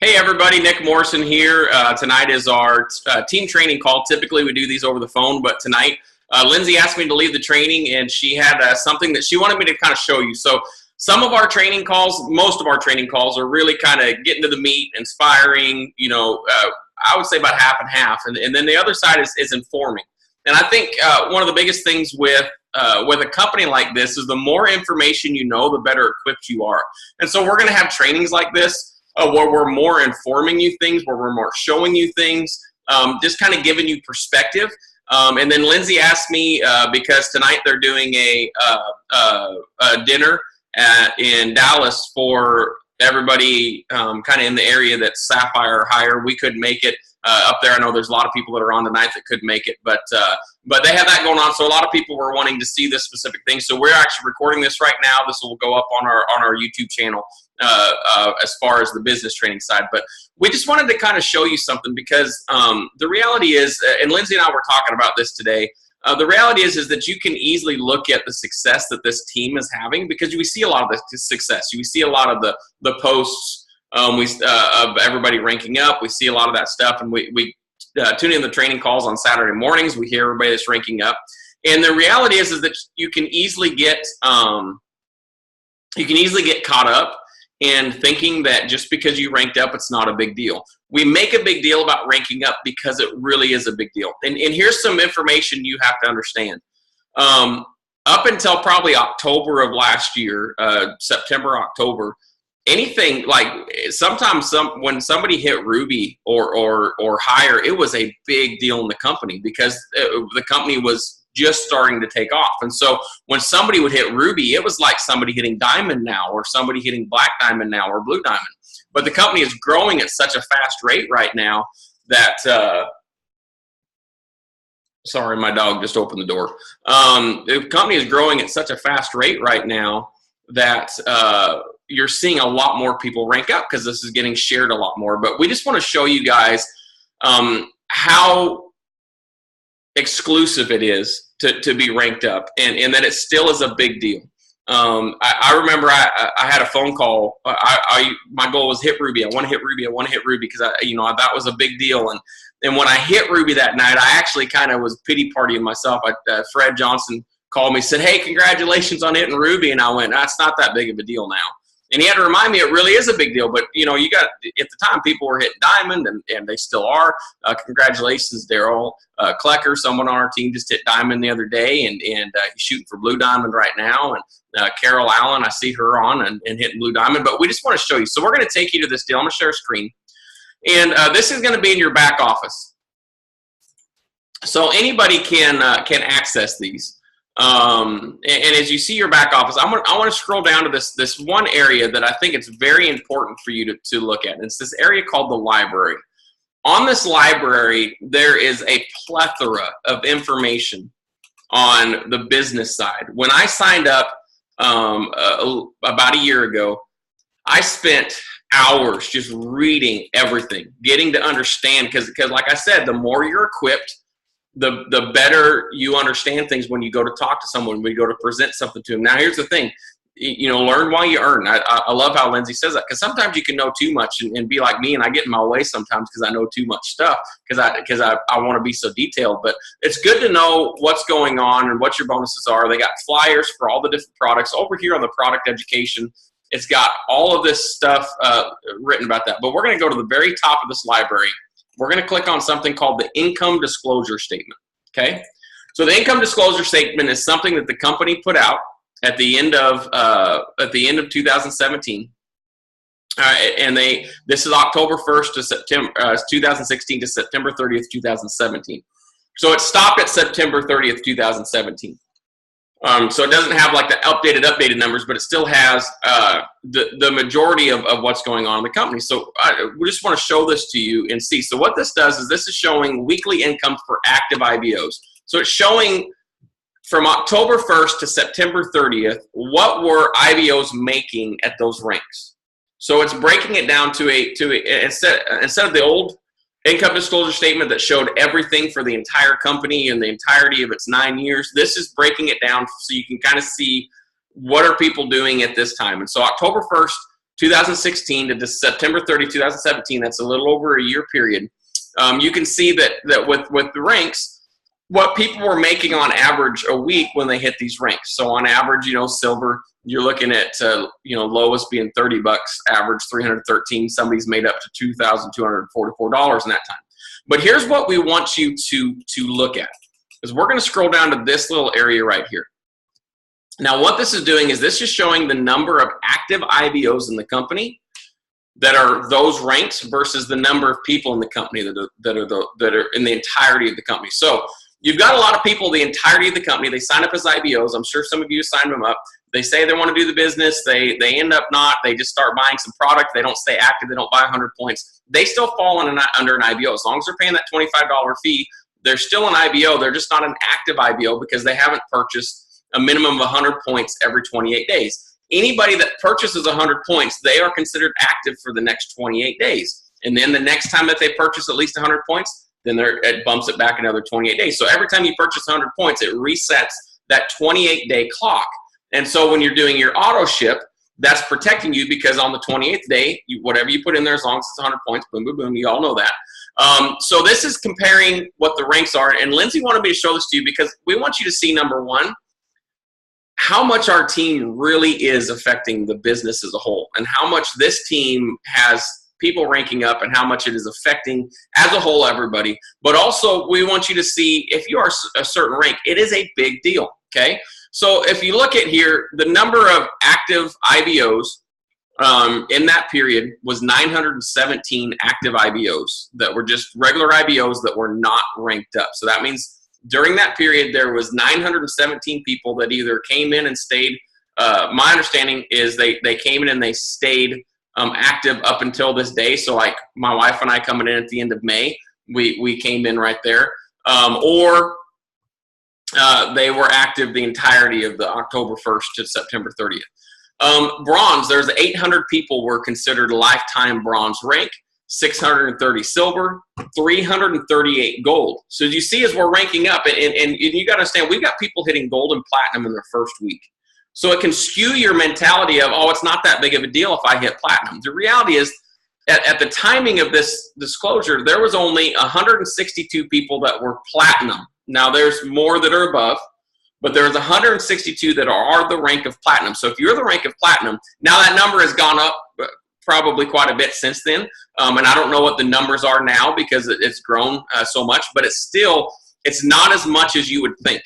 Hey everybody, Nick Morrison here. Tonight is our team training call. Typically we do these over the phone, but tonight Lindsay asked me to lead the training and she had something that she wanted me to kind of show you. So some of our training calls, most of our training calls are really kind of getting to the meat, inspiring, I would say about half and half. And then the other side is informing. And I think one of the biggest things with a company like this is the more information you know, the better equipped you are. And so we're going to have trainings like this where we're more informing you things, where we're more showing you things, just kind of giving you perspective. And then Lindsay asked me, because tonight they're doing a dinner in Dallas for everybody kind of in the area that's Sapphire or higher. We couldn't make it up there. I know there's a lot of people that are on tonight that couldn't make it, but they have that going on. So a lot of people were wanting to see this specific thing. So we're actually recording this right now. This will go up on our YouTube channel as far as the business training side. But we just wanted to kind of show you something because the reality is, and Lindsay and I were talking about this today, the reality is that you can easily look at the success that this team is having because we see a lot of the success. We see a lot of the posts of everybody ranking up. We see a lot of that stuff, and we tune in the training calls on Saturday mornings. We hear everybody that's ranking up, and the reality is that you can easily get caught up in thinking that just because you ranked up, it's not a big deal. We make a big deal about ranking up because it really is a big deal. And here's some information you have to understand. Up until probably October of last year, September, October, anything like sometimes when somebody hit Ruby or higher, it was a big deal in the company because the company was just starting to take off. And so when somebody would hit Ruby, it was like somebody hitting Diamond now or somebody hitting Black Diamond now or Blue Diamond. But the company is growing at such a fast rate right now that sorry, my dog just opened the door. The company is growing at such a fast rate right now that you're seeing a lot more people rank up because this is getting shared a lot more. But we just want to show you guys how exclusive it is to be ranked up and that it still is a big deal. I remember I had a phone call. My goal was hit Ruby. I want to hit Ruby. I want to hit Ruby because that was a big deal. And when I hit Ruby that night, I actually kind of was pity partying myself. Fred Johnson called me, said, "Hey, congratulations on hitting Ruby." And I went, "That's not that big of a deal now." And he had to remind me it really is a big deal. But, you got at the time people were hitting Diamond, and they still are. Congratulations, Daryl Klecker. Someone on our team just hit Diamond the other day, and he's shooting for Blue Diamond right now. And Carol Allen, I see her on and hitting Blue Diamond. But we just want to show you. So we're going to take you to this deal. I'm going to share a screen. And this is going to be in your back office. So anybody can access these. And as you see your back office, I want to scroll down to this one area that I think it's very important for you to look at. It's this area called the library. On this library, there is a plethora of information on the business side. When I signed up about a year ago, I spent hours just reading everything, getting to understand, because like I said, the more you're equipped, the better you understand things when you go to talk to someone, when you go to present something to them. Now, here's the thing, learn while you earn. I love how Lindsay says that, because sometimes you can know too much and be like me, and I get in my way sometimes because I know too much stuff because I want to be so detailed. But it's good to know what's going on and what your bonuses are. They got flyers for all the different products. Over here on the product education, it's got all of this stuff written about that. But we're going to go to the very top of this library. We're going to click on something called the income disclosure statement, okay? So the income disclosure statement is something that the company put out at the end of 2017. And this is October 1st to September 2016 to September 30th, 2017. So it stopped at September 30th, 2017. So it doesn't have like the updated numbers, but it still has the majority of what's going on in the company. So we just want to show this to you and see. So what this does is this is showing weekly income for active IBOs. So it's showing from October 1st to September 30th, what were IBOs making at those ranks. So it's breaking it down to instead of the old income disclosure statement that showed everything for the entire company and the entirety of its 9 years. This is breaking it down so you can kind of see what are people doing at this time. And so October 1st 2016 to September 30, 2017, that's a little over a year period, you can see that with the ranks, what people were making on average a week when they hit these ranks. So on average, silver, you're looking at, lowest being $30, average 313. Somebody's made up to $2,244 in that time. But here's what we want you to look at, is we're going to scroll down to this little area right here. Now, what this is doing is this is showing the number of active IBOs in the company that are those ranks versus the number of people in the company that are in the entirety of the company. So you've got a lot of people, the entirety of the company, they sign up as IBOs. I'm sure some of you signed them up. They say they want to do the business. They end up not. They just start buying some product. They don't stay active. They don't buy 100 points. They still fall under an IBO. As long as they're paying that $25 fee, they're still an IBO. They're just not an active IBO because they haven't purchased a minimum of 100 points every 28 days. Anybody that purchases 100 points, they are considered active for the next 28 days. And then the next time that they purchase at least 100 points, then it bumps it back another 28 days. So every time you purchase 100 points, it resets that 28-day clock. And so when you're doing your auto ship, that's protecting you because on the 28th day, whatever you put in there, as long as it's 100 points, boom, boom, boom, you all know that. So this is comparing what the ranks are. And Lindsay wanted me to show this to you because we want you to see, number one, how much our team really is affecting the business as a whole and how much this team has people ranking up and how much it is affecting as a whole everybody. But also we want you to see if you are a certain rank, it is a big deal, okay? So if you look at here, the number of active IBOs in that period was 917 active IBOs that were just regular IBOs that were not ranked up. So that means during that period, there was 917 people that either came in and stayed. My understanding is they came in and they stayed active up until this day. So like my wife and I coming in at the end of May, we came in right there. Or they were active the entirety of the October 1st to September 30th. Bronze, there's 800 people were considered lifetime bronze rank. 630 silver, 338 gold. So as you see, as we're ranking up, and you got to understand, we've got people hitting gold and platinum in their first week. So it can skew your mentality of, oh, it's not that big of a deal if I hit platinum. The reality is, at the timing of this disclosure, there was only 162 people that were platinum. Now there's more that are above, but there's 162 that are the rank of platinum. So if you're the rank of platinum, now that number has gone up probably quite a bit since then. And I don't know what the numbers are now because it's grown so much, but it's not as much as you would think.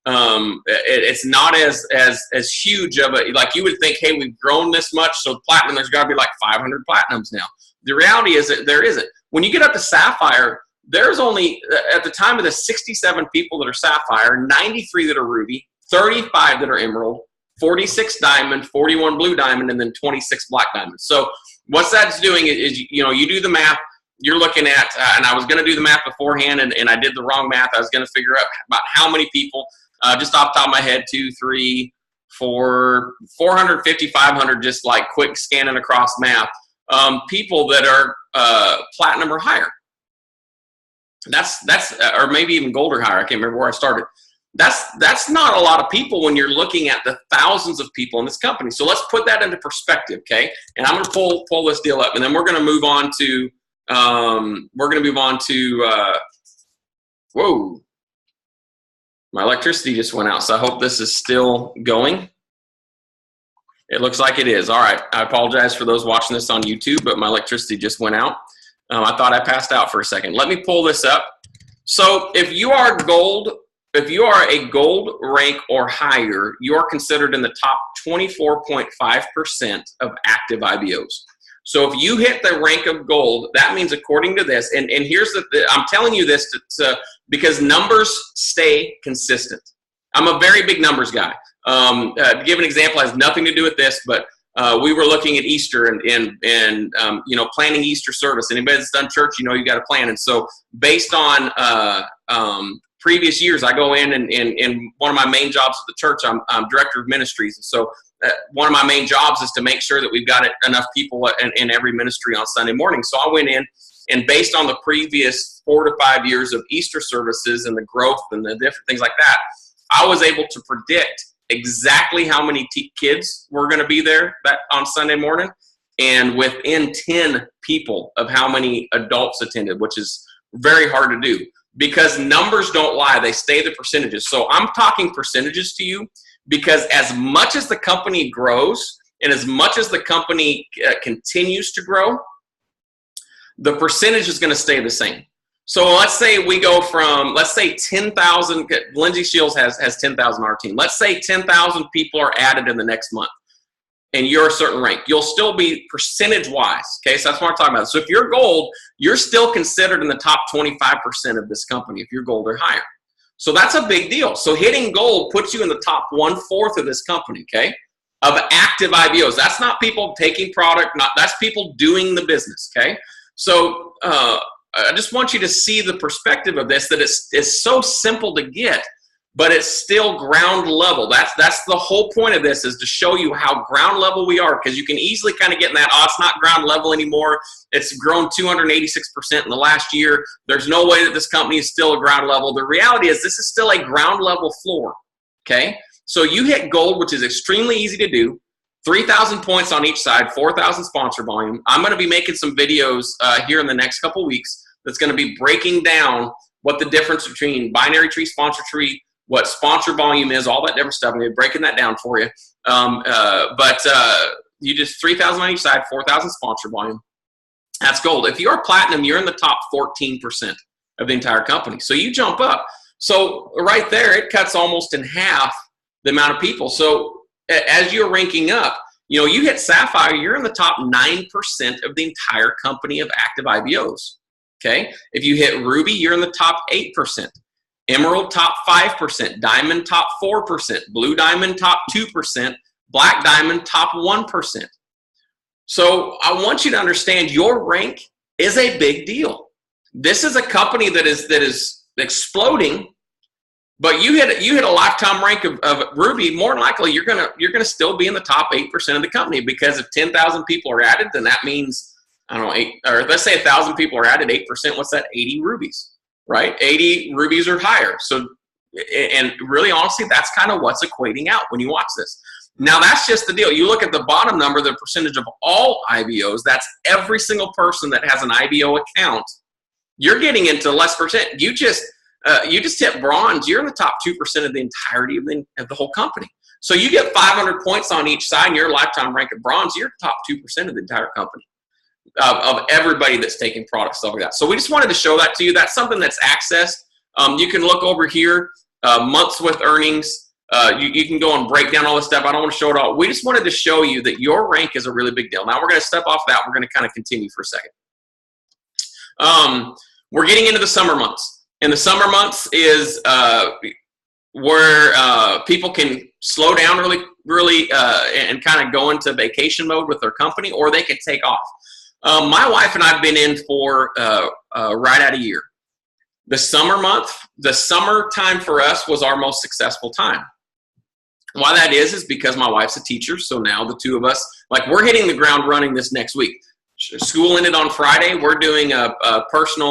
It's not as huge of a, like you would think, hey, we've grown this much, so platinum, there's got to be like 500 platinums now. The reality is that there isn't. When you get up to sapphire, there's only, at the time of the 67 people that are sapphire, 93 that are ruby, 35 that are emerald, 46 diamond, 41 blue diamond, and then 26 black diamonds. So what that's doing is, you do the math. You're looking at, and I was going to do the math beforehand, and I did the wrong math. I was going to figure out about how many people, just off the top of my head, 2, 3, 4, 450, 500, just like quick scanning across math, people that are platinum or higher. That's or maybe even gold or higher. I can't remember where I started. That's not a lot of people when you're looking at the thousands of people in this company. So let's put that into perspective, okay? And I'm going to pull this deal up, and then we're going to move on to whoa, my electricity just went out. So I hope this is still going. It looks like it is. All right. I apologize for those watching this on YouTube, but my electricity just went out. I thought I passed out for a second. Let me pull this up. So if you are a gold rank or higher, you are considered in the top 24.5% of active IBOs. So if you hit the rank of gold, that means according to this, and here's I'm telling you this because numbers stay consistent. I'm a very big numbers guy. To give an example, has nothing to do with this, but we were looking at Easter and planning Easter service. Anybody that's done church, you got to plan. And so based on previous years, I go in and one of my main jobs at the church, I'm director of ministries. And so one of my main jobs is to make sure that we've got enough people in every ministry on Sunday morning. So I went in, and based on the previous 4 to 5 years of Easter services and the growth and the different things like that, I was able to predict exactly how many kids were going to be there on Sunday morning. and within 10 people of how many adults attended, which is very hard to do because numbers don't lie. They stay the percentages. So I'm talking percentages to you because as much as the company grows and as much as the company continues to grow, the percentage is going to stay the same. So let's say we go from, let's say 10,000, Lindsay Shields has 10,000 on our team. Let's say 10,000 people are added in the next month and you're a certain rank. You'll still be percentage-wise, okay? So that's what I'm talking about. So if you're gold, you're still considered in the top 25% of this company if you're gold or higher. So that's a big deal. So hitting gold puts you in the top 1/4 of this company, okay, of active IBOs. That's not people taking product, that's people doing the business, okay? So I just want you to see the perspective of this, that it's so simple to get, but it's still ground level. That's the whole point of this, is to show you how ground level we are, because you can easily kind of get in that, oh, it's not ground level anymore. It's grown 286% in the last year. There's no way that this company is still a ground level. The reality is this is still a ground level floor, okay? So you hit gold, which is extremely easy to do. 3,000 points on each side, 4,000 sponsor volume. I'm going to be making some videos here in the next couple weeks that's going to be breaking down what the difference between binary tree, sponsor tree, what sponsor volume is, all that different stuff. I'm going to be breaking that down for you. But you just 3,000 on each side, 4,000 sponsor volume. That's gold. If you're platinum, you're in the top 14% of the entire company. So you jump up. So right there, it cuts almost in half the amount of people. So as you're ranking up, you know, you hit Sapphire, you're in the top 9% of the entire company of active IBOs, okay? If you hit Ruby, you're in the top 8%. Emerald, top 5%. Diamond, top 4%. Blue Diamond, top 2%. Black Diamond, top 1%. So I want you to understand your rank is a big deal. This is a company that is exploding. But you hit a lifetime rank of Ruby, more than likely you're gonna still be in the top 8% of the company, because if 10,000 people are added, then that means, I don't know, or let's say 1,000 people are added, 8%. What's that? 80 rubies, right? 80 rubies or higher. So, and really honestly, that's kind of what's equating out when you watch this. Now that's just the deal. You look at the bottom number, the percentage of all IBOs. That's every single person that has an IBO account. You're getting into less percent. You just hit bronze. You're in the top 2% of the entirety of the whole company. So you get 500 points on each side, and your lifetime rank at bronze, you're top 2% of the entire company, of everybody that's taking products, stuff like that. So we just wanted to show that to you. That's something that's accessed. You can look over here, months with earnings. You can go and break down all this stuff. I don't want to show it all. We just wanted to show you that your rank is a really big deal. Now we're going to step off that. We're going to kind of continue for a second. We're getting into the summer months. And the summer months is where people can slow down really and kind of go into vacation mode with their company, or they can take off. My wife and I have been in for right at a year. The summer time for us was our most successful time. Why that is because my wife's a teacher, so now the two of us, like, we're hitting the ground running this next week. School ended on Friday. We're doing a presentation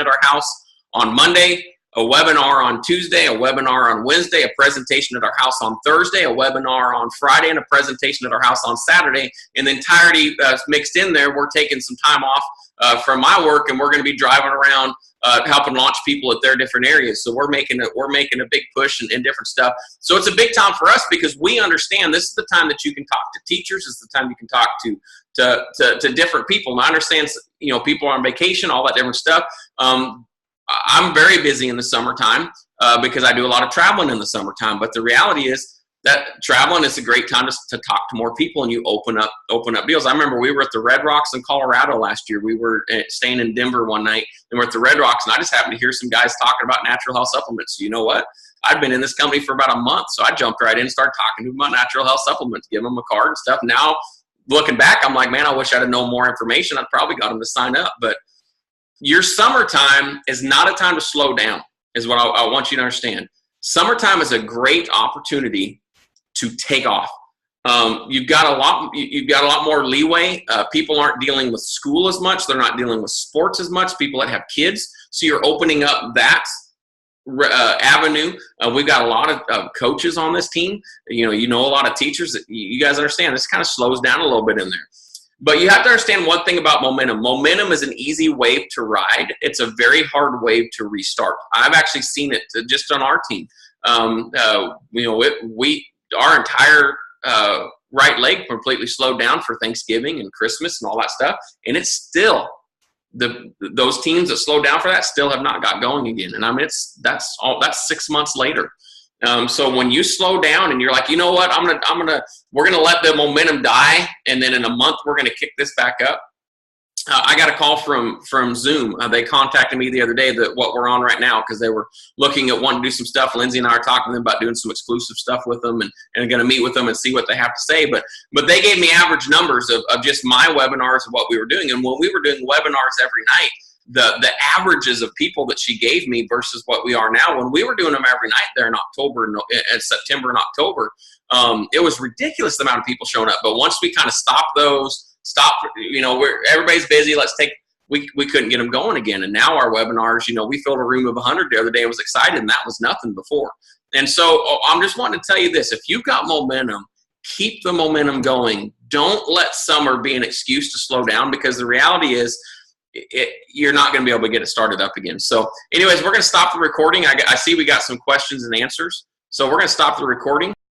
at our house on Monday, a webinar on Tuesday, a webinar on Wednesday, a presentation at our house on Thursday, a webinar on Friday, and a presentation at our house on Saturday. In the entirety mixed in there, we're taking some time off from my work, and we're going to be driving around helping launch people at their different areas. So we're making a big push and different stuff. So it's a big time for us, because we understand this is the time that you can talk to teachers. It's the time you can talk to different people. And I understand, you know, people are on vacation, all that different stuff. I'm very busy in the summertime because I do a lot of traveling in the summertime. But the reality is that traveling is a great time to talk to more people, and you open up deals. I remember we were at the Red Rocks in Colorado last year. We were staying in Denver one night, and we're at the Red Rocks, and I just happened to hear some guys talking about natural health supplements. So you know what? I'd been in this company for about a month, so I jumped right in and started talking to them about natural health supplements, give them a card and stuff. Now, looking back, I'm like, man, I wish I'd have known more information. I'd probably got them to sign up. But your summertime is not a time to slow down, is what I want you to understand. Summertime is a great opportunity to take off. You've got a lot more leeway. People aren't dealing with school as much. They're not dealing with sports as much. People that have kids. So you're opening up that avenue. We've got a lot of coaches on this team. You know a lot of teachers. That you guys understand this kind of slows down a little bit in there. But you have to understand one thing about momentum. Momentum is an easy wave to ride. It's a very hard wave to restart. I've actually seen it just on our team. Our entire right leg completely slowed down for Thanksgiving and Christmas and all that stuff, and it's still those teams that slowed down for that still have not got going again. And I mean, that's 6 months later. So when you slow down and you're like, you know what, we're gonna let the momentum die, and then in a month we're gonna kick this back up. I got a call from Zoom. They contacted me the other day that what we're on right now, because they were looking at wanting to do some stuff. Lindsay and I are talking to them about doing some exclusive stuff with them and going to meet with them and see what they have to say. But they gave me average numbers of just my webinars and what we were doing. And when we were doing webinars every night, the averages of people that she gave me versus what we are now, when we were doing them every night there in September and October, it was ridiculous the amount of people showing up. But once we kind of stopped those, everybody's busy. We couldn't get them going again. And now our webinars, we filled a room of 100 the other day and was excited, and that was nothing before. And so I'm just wanting to tell you this. If you've got momentum, keep the momentum going. Don't let summer be an excuse to slow down, because the reality is you're not going to be able to get it started up again. So anyways, we're going to stop the recording. I see we got some questions and answers. So we're going to stop the recording.